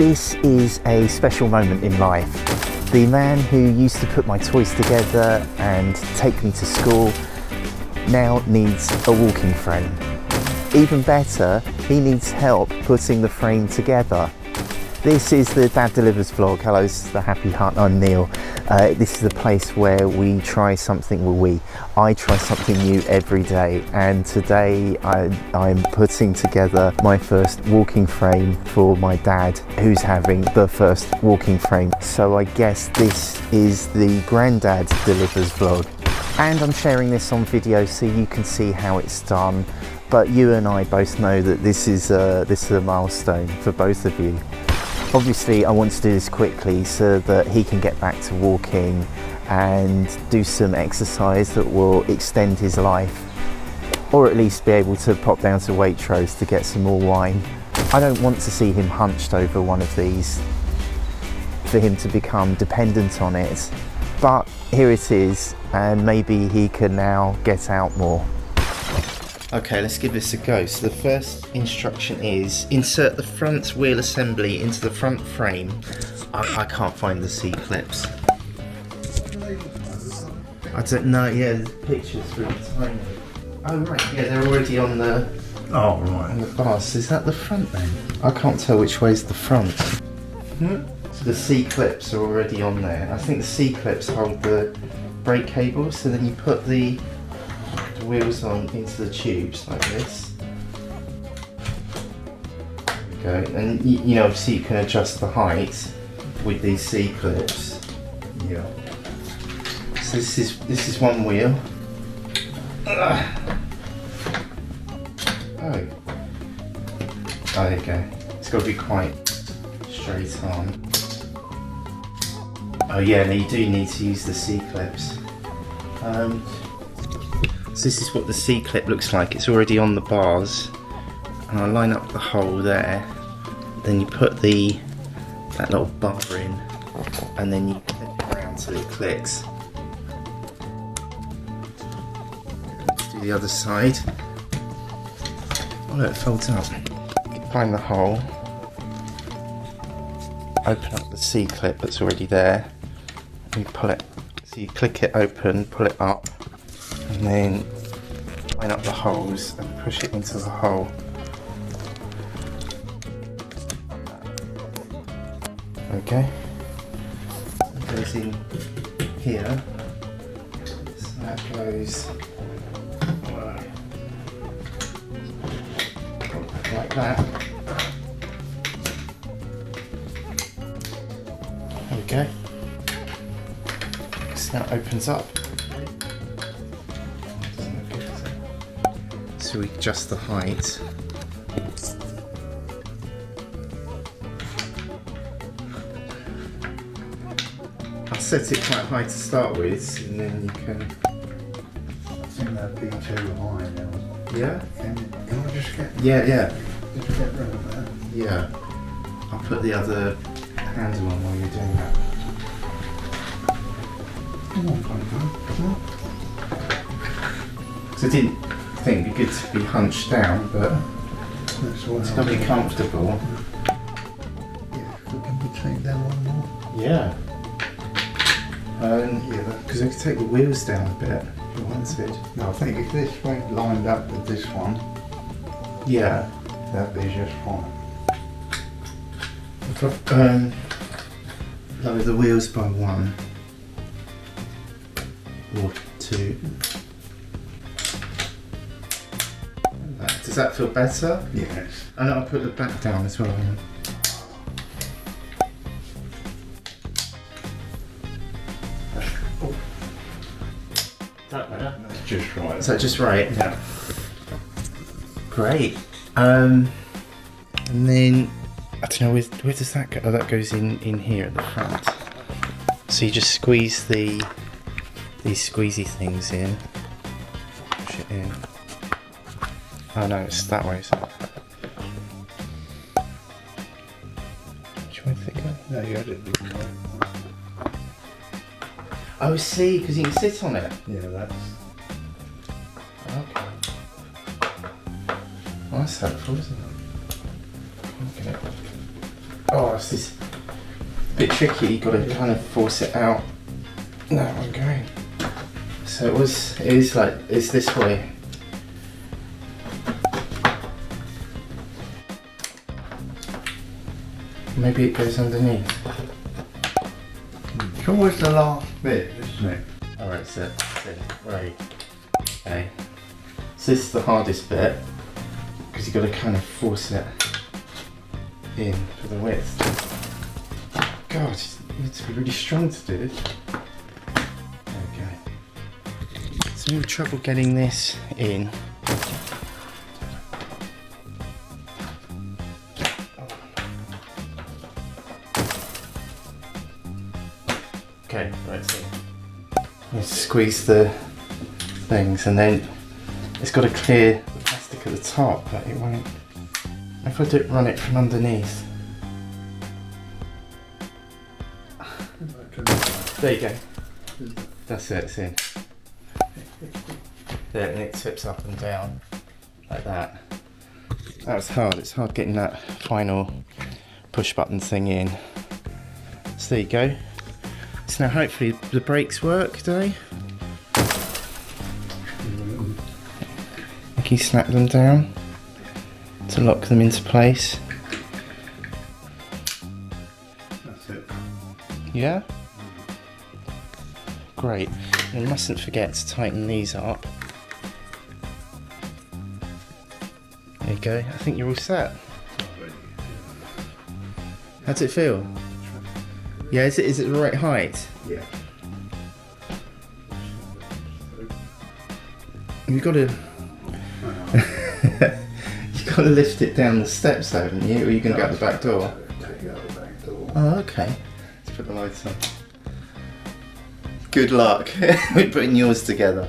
This is a special moment in life. The man who used to put my toys together and take me to school now needs a walking frame. Even better, he needs help putting the frame together. This is the Dad Delivers vlog. Hello, this is the Happy Hut. I'm Neil. This is the place where we try something, I try something new every day, and today I'm putting together my first walking frame for my dad, who's having the first walking frame. So I guess this is the Grandad Delivers vlog. And I'm sharing this on video so you can see how it's done. But you and I both know that this is a milestone for both of you. Obviously, I want to do this quickly so that he can get back to walking and do some exercise that will extend his life, or at least be able to pop down to Waitrose to get some more wine. I don't want to see him hunched over one of these for him to become dependent on it, but here it is, and maybe he can now get out more. Okay, let's give this a go. So the first instruction is insert the front wheel assembly into the front frame. I can't find the C-clips. I don't know, yeah, the picture's really tiny. Oh right, yeah, they're already on the on the bars. Is that the front then? I can't tell which way's the front. So the C-clips are already on there. I think the C-clips hold the brake cable, so then you put the wheels on into the tubes like this. There we go, and you know, obviously you can adjust the height with these C-clips. Yeah. So this is one wheel. Oh, there you go. It's got to be quite straight on. Oh yeah, no, you do need to use the C-clips. So this is what the C-clip looks like. It's already on the bars, and I line up the hole there. Then you put that little bar in, and then you clip it around till it clicks. Let's do the other side. Oh look, it folds up. Find the hole. Open up the C-clip that's already there. And pull it. So you click it open, pull it up, and then line up the holes and push it into the hole. Okay. It goes in here. So that goes like that. There we go. So that opens up. So we adjust the height. I'll set it quite high to start with, and then you can. I think that'd be too high now. Yeah? Can I just get? Yeah. Just get rid of that. Yeah. I'll put the other handle on while you're doing that. Come on, come on. Because I didn't think it'd be good to be hunched down, but That's what it's got to be comfortable. Yeah, can we take that one more? Yeah. Because I could take the wheels down a bit if you wanted. No, I think if this went lined up with this one, Yeah. that'd be just fine. Lower the wheels by 1 or 2. Does that feel better? Yes. And I'll put the back down as well. That's just right. Is that just right? Yeah. Great. And then I don't know where does that go? Oh, that goes in here at the front. So you just squeeze these squeezy things in. Push it in. Oh no, it's that way. So. Which way thicker? No, you had it before. Oh, see, because you can sit on it. Yeah, that's. Okay. Well, that's helpful, isn't it? Okay. Oh, this is a bit tricky. You've got to kind of force it out. No, I'm going. So it's this way. Maybe it goes underneath. It's always the last bit, isn't it? Alright, so right. Okay. So this is the hardest bit because you've got to kind of force it in for the width. God, you need to be really strong to do this. There we go. Some real trouble getting this in. Okay, right, so you squeeze the things and then it's got to clear the plastic at the top, but it won't. If I do run it from underneath. There you go. That's it, it's in. There, and it tips up and down like that. That was hard, it's hard getting that final push button thing in. So there you go. So now hopefully the brakes work, do they? Can you snap them down to lock them into place? That's it. Yeah? Great. And you mustn't forget to tighten these up. There you go. I think you're all set. How does it feel? Yeah, is it the right height? Yeah. You've got to you've got to lift it down the steps, haven't you? Or are you going to go out the back door? Take it out the back door. Oh, okay. Let's put the lights on. Good luck with putting yours together.